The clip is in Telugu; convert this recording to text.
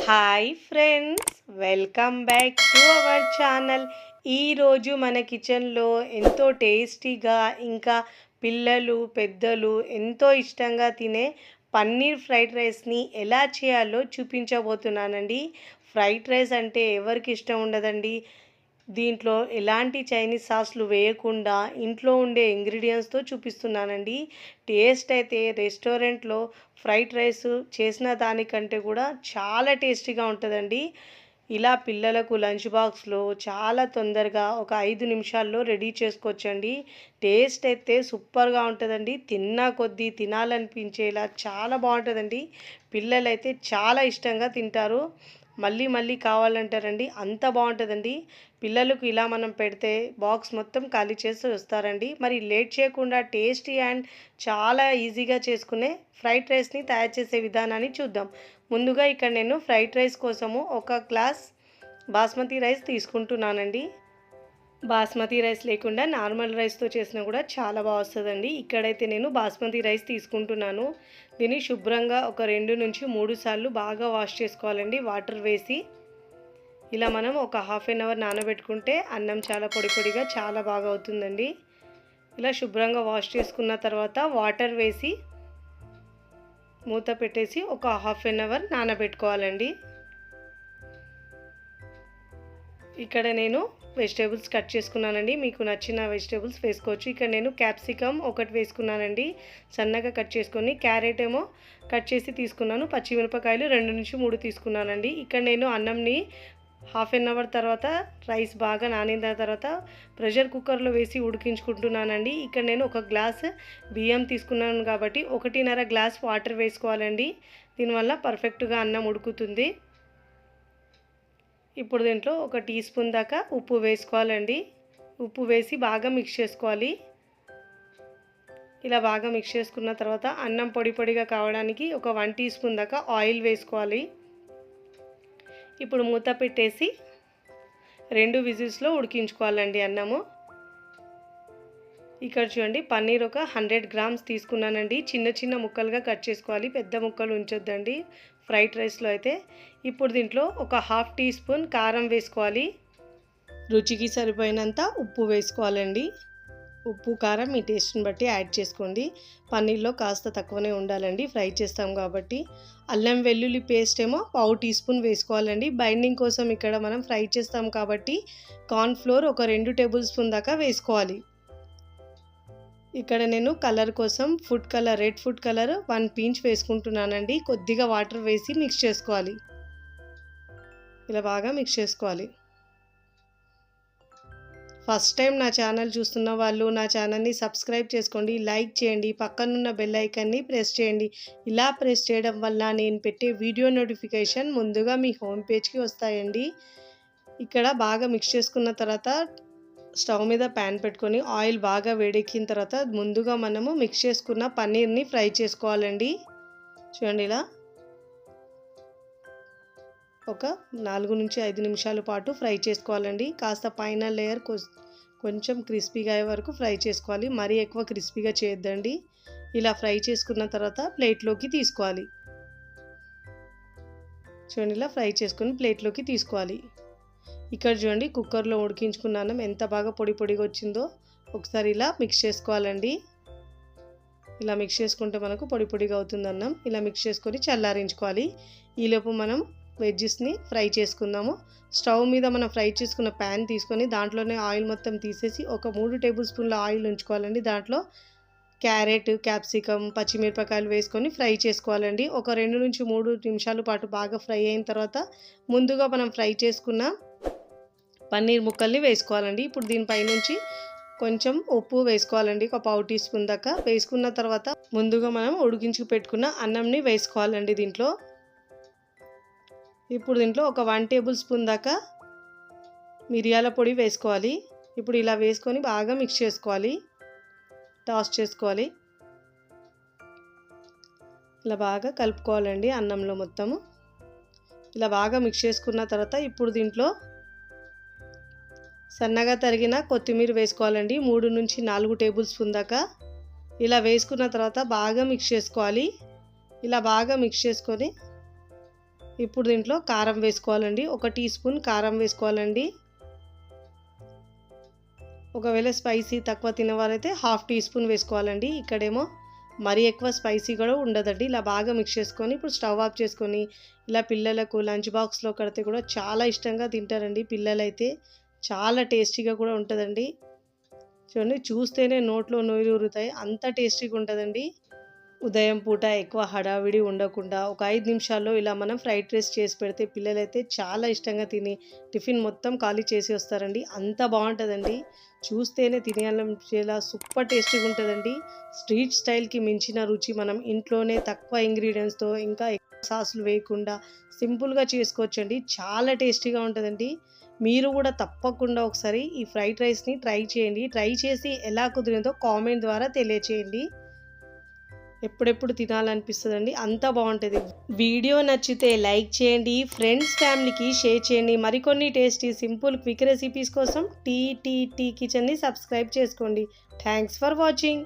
Hi friends, welcome back to our channel. ఈరోజు మన కిచెన్లో ఎంతో టేస్టీగా ఇంకా పిల్లలు పెద్దలు ఎంతో ఇష్టంగా తినే పన్నీర్ ఫ్రైడ్ రైస్ని ఎలా చేయాలో చూపించబోతున్నానండి. ఫ్రైడ్ రైస్ అంటే ఎవరికి ఇష్టం ఉండదండి. దీంట్లో ఎలాంటి చైనీస్ సాస్లు వేయకుండా ఇంట్లో ఉండే ఇంగ్రీడియంట్స్తో చూపిస్తున్నానండి. టేస్ట్ అయితే రెస్టారెంట్లో ఫ్రైడ్ రైస్ చేసిన దానికంటే కూడా చాలా టేస్టీగా ఉంటుందండి. ఇలా పిల్లలకు లంచ్ బాక్స్లో చాలా తొందరగా ఒక 5 నిమిషాల్లో రెడీ చేసుకోవచ్చండి. టేస్ట్ అయితే సూపర్గా ఉంటుందండి. తిన్నా కొద్దీ తినాలనిపించేలా చాలా బాగుంటుందండి. పిల్లలైతే చాలా ఇష్టంగా తింటారు. మళ్ళీ మళ్ళీ కావాలంటారండి. అంత బాగుంటుందండి. పిల్లలకు ఇలా మనం పెడితే బాక్స్ మొత్తం ఖాళీ చేసి వస్తారండి. మరి లేట్ చేయకుండా టేస్టీ అండ్ చాలా ఈజీగా చేసుకునే ఫ్రైడ్ రైస్ని తయారు చేసే విధానాన్ని చూద్దాం. ముందుగా ఇక్కడ నేను ఫ్రైడ్ రైస్ కోసము 1 గ్లాస్ బాస్మతి రైస్ తీసుకుంటున్నానండి. బాస్మతి రైస్ లేకుండా నార్మల్ రైస్తో చేసినా కూడా చాలా బాగా వస్తుందండి. ఇక్కడైతే నేను బాస్మతి రైస్ తీసుకుంటున్నాను. దీన్ని శుభ్రంగా ఒక 2 నుంచి 3 సార్లు బాగా వాష్ చేసుకోవాలండి వాటర్ వేసి. ఇలా మనం ఒక హాఫ్ అన్ అవర్ నానబెట్టుకుంటే అన్నం చాలా పొడి పొడిగా చాలా బాగా అవుతుందండి. ఇలా శుభ్రంగా వాష్ చేసుకున్న తర్వాత వాటర్ వేసి మూత పెట్టేసి ఒక హాఫ్ అన్ అవర్ నానబెట్టుకోవాలండి. ఇక్కడ నేను వెజిటేబుల్స్ కట్ చేసుకున్నానండి. మీకు నచ్చిన వెజిటేబుల్స్ వేసుకోవచ్చు. ఇక్కడ నేను క్యాప్సికమ్ ఒకటి వేసుకున్నానండి, సన్నగా కట్ చేసుకొని. క్యారెట్ ఏమో కట్ చేసి తీసుకున్నాను. పచ్చిమిరపకాయలు 2 నుంచి 3 తీసుకున్నానండి. ఇక్కడ నేను అన్నంని హాఫ్ అన్ అవర్ తర్వాత రైస్ బాగా నానిన తర్వాత ప్రెషర్ కుక్కర్లో వేసి ఉడికించుకుంటున్నానండి. ఇక్కడ నేను 1 గ్లాస్ బియ్యం తీసుకున్నాను కాబట్టి 1.5 గ్లాస్ వాటర్ వేసుకోవాలండి. దీనివల్ల పర్ఫెక్ట్గా అన్నం ఉడుకుతుంది. ఇప్పుడు దీంట్లో 1 టీ స్పూన్ దాకా ఉప్పు వేసుకోవాలండి. ఉప్పు వేసి బాగా మిక్స్ చేసుకోవాలి. ఇలా బాగా మిక్స్ చేసుకున్న తర్వాత అన్నం పొడి పొడిగా కావడానికి ఒక 1 టీ స్పూన్ దాకా ఆయిల్ వేసుకోవాలి. ఇప్పుడు మూత పెట్టేసి 2 విజిల్స్లో ఉడికించుకోవాలండి అన్నము. ఇక్కడ చూడండి, పన్నీర్ ఒక 100 గ్రామ్స్ తీసుకున్నానండి. చిన్న చిన్న ముక్కలుగా కట్ చేసుకోవాలి, పెద్ద ముక్కలు ఉంచొద్దండి ఫ్రైడ్ రైస్లో అయితే. ఇప్పుడు దీంట్లో ఒక హాఫ్ టీ స్పూన్ కారం వేసుకోవాలి. రుచికి సరిపోయినంత ఉప్పు వేసుకోవాలండి. ఉప్పు కారం మీ టేస్ట్ని బట్టి యాడ్ చేసుకోండి. పన్నీర్లో కాస్త తక్కువనే ఉండాలండి, ఫ్రై చేస్తాం కాబట్టి. అల్లం వెల్లుల్లి పేస్ట్ ఏమో 1/2 టీ స్పూన్ వేసుకోవాలండి. బైండింగ్ కోసం ఇక్కడ మనం ఫ్రై చేస్తాం కాబట్టి కార్న్ఫ్లోర్ ఒక 2 టేబుల్ స్పూన్ దాకా వేసుకోవాలి. ఇక్కడ నేను కలర్ కోసం food colour, red food colour 1 pinch వేసుకుంటున్నానండి. కొద్దిగా వాటర్ వేసి మిక్స్ చేసుకోవాలి. ఇలా బాగా మిక్స్ చేసుకోవాలి. ఫస్ట్ టైం నా ఛానల్ చూస్తున్న వాళ్ళు నా ఛానల్ని సబ్స్క్రైబ్ చేసుకోండి, లైక్ చేయండి, పక్కనున్న బెల్ ఐకాన్ని ప్రెస్ చేయండి. ఇలా ప్రెస్ చేయడం వల్ల నేను పెట్టే వీడియో నోటిఫికేషన్ ముందుగా మీ హోమ్ పేజ్కి వస్తాయండి. ఇక్కడ బాగా మిక్స్ చేసుకున్న తర్వాత స్టవ్ మీద ప్యాన్ పెట్టుకొని ఆయిల్ బాగా వేడెక్కిన తర్వాత ముందుగా మనము మిక్స్ చేసుకున్న పన్నీర్ని ఫ్రై చేసుకోవాలండి. చూడండి, ఇలా ఒక 4 నుంచి 5 నిమిషాల పాటు ఫ్రై చేసుకోవాలండి. కాస్త పైన లేయర్ కొంచెం క్రిస్పీగా అయ్యే వరకు ఫ్రై చేసుకోవాలి. మరీ ఎక్కువ క్రిస్పీగా చేయొద్దండి. ఇలా ఫ్రై చేసుకున్న తర్వాత ప్లేట్లోకి తీసుకోవాలి. చూడండి, ఇలా ఫ్రై చేసుకొని ప్లేట్లోకి తీసుకోవాలి. ఇక్కడ చూడండి, కుక్కర్లో ఉడికించుకున్న అన్నం ఎంత బాగా పొడి పొడిగా వచ్చిందో ఒకసారి ఇలా మిక్స్ చేసుకోవాలండి. ఇలా మిక్స్ చేసుకుంటే మనకు పొడి పొడిగా అవుతుంది అన్నం. ఇలా మిక్స్ చేసుకొని చల్లారించుకోవాలి. ఈలోపు మనం వెజ్జెస్ని ఫ్రై చేసుకుందాము. స్టవ్ మీద మనం ఫ్రై చేసుకున్న ప్యాన్ తీసుకొని దాంట్లోనే ఆయిల్ మొత్తం తీసేసి ఒక 3 టేబుల్ స్పూన్ల ఆయిల్ ఉంచుకోవాలండి. దాంట్లో క్యారెట్, క్యాప్సికమ్, పచ్చిమిరపకాయలు వేసుకొని ఫ్రై చేసుకోవాలండి. ఒక 2 నుంచి 3 నిమిషాల పాటు బాగా ఫ్రై అయిన తర్వాత ముందుగా మనం ఫ్రై చేసుకున్న పన్నీర్ ముక్కల్ని వేసుకోవాలండి. ఇప్పుడు దీనిపై నుంచి కొంచెం ఉప్పు వేసుకోవాలండి, ఒక 1/2 టీ స్పూన్ దాకా. వేసుకున్న తర్వాత ముందుగా మనం ఉడికించుకు పెట్టుకున్న అన్నంని వేసుకోవాలండి దీంట్లో. ఇప్పుడు దీంట్లో ఒక 1 టేబుల్ స్పూన్ దాకా మిరియాల పొడి వేసుకోవాలి. ఇప్పుడు ఇలా వేసుకొని బాగా మిక్స్ చేసుకోవాలి, టాస్ చేసుకోవాలి. ఇలా బాగా కలుపుకోవాలండి అన్నంలో మొత్తము. ఇలా బాగా మిక్స్ చేసుకున్న తర్వాత ఇప్పుడు దీంట్లో సన్నగా తరిగిన కొత్తిమీర వేసుకోవాలండి, 3 నుంచి 4 టేబుల్ స్పూన్ దాకా. ఇలా వేసుకున్న తర్వాత బాగా మిక్స్ చేసుకోవాలి. ఇలా బాగా మిక్స్ చేసుకొని ఇప్పుడు దీంట్లో కారం వేసుకోవాలండి. 1 టీ స్పూన్ కారం వేసుకోవాలండి. ఒకవేళ స్పైసీ తక్కువ తినేవారైతే హాఫ్ టీ స్పూన్ వేసుకోవాలండి. ఇక్కడేమో మరీ ఎక్కువ స్పైసీ కూడా ఉండదండి. ఇలా బాగా మిక్స్ చేసుకొని ఇప్పుడు స్టవ్ ఆఫ్ చేసుకొని ఇలా పిల్లలకు లంచ్ బాక్స్లో కడితే కూడా చాలా ఇష్టంగా తింటారండి పిల్లలైతే. చాలా టేస్టీగా కూడా ఉంటుందండి. చూడండి, చూస్తేనే నోట్లో నోరూరుతాయి, అంత టేస్టీగా ఉంటుందండి. ఉదయం పూట ఎక్కువ హడావిడి ఉండకుండా ఒక 5 నిమిషాల్లో ఇలా మనం ఫ్రైడ్ రైస్ చేసి పెడితే పిల్లలైతే చాలా ఇష్టంగా తిని టిఫిన్ మొత్తం ఖాళీ చేసి వస్తారండి. అంత బాగుంటుందండి. చూస్తేనే తినేయాలనిపించేలా సూపర్ టేస్టీగా ఉంటుందండి. స్ట్రీట్ స్టైల్కి మించిన రుచి మనం ఇంట్లోనే తక్కువ ఇంగ్రీడియంట్స్తో ఇంకా ఎక్కువ సాసులు వేయకుండా సింపుల్గా చేసుకోవచ్చండి. చాలా టేస్టీగా ఉంటుందండి. మీరు కూడా తప్పకుండా ఒకసారి ఈ ఫ్రైడ్ రైస్ని ట్రై చేయండి. ట్రై చేసి ఎలా కుదిరిందో కామెంట్ ద్వారా తెలియచేయండి. ఎప్పుడెప్పుడు తినాలనిపిస్తుందండి, అంత బాగుంటుంది. వీడియో నచ్చితే లైక్ చేయండి, ఫ్రెండ్స్ ఫ్యామిలీకి షేర్ చేయండి. మరికొన్ని టేస్టీ సింపుల్ క్విక్ రెసిపీస్ కోసం టీ కిచెన్ని సబ్స్క్రైబ్ చేసుకోండి. Thanks for watching.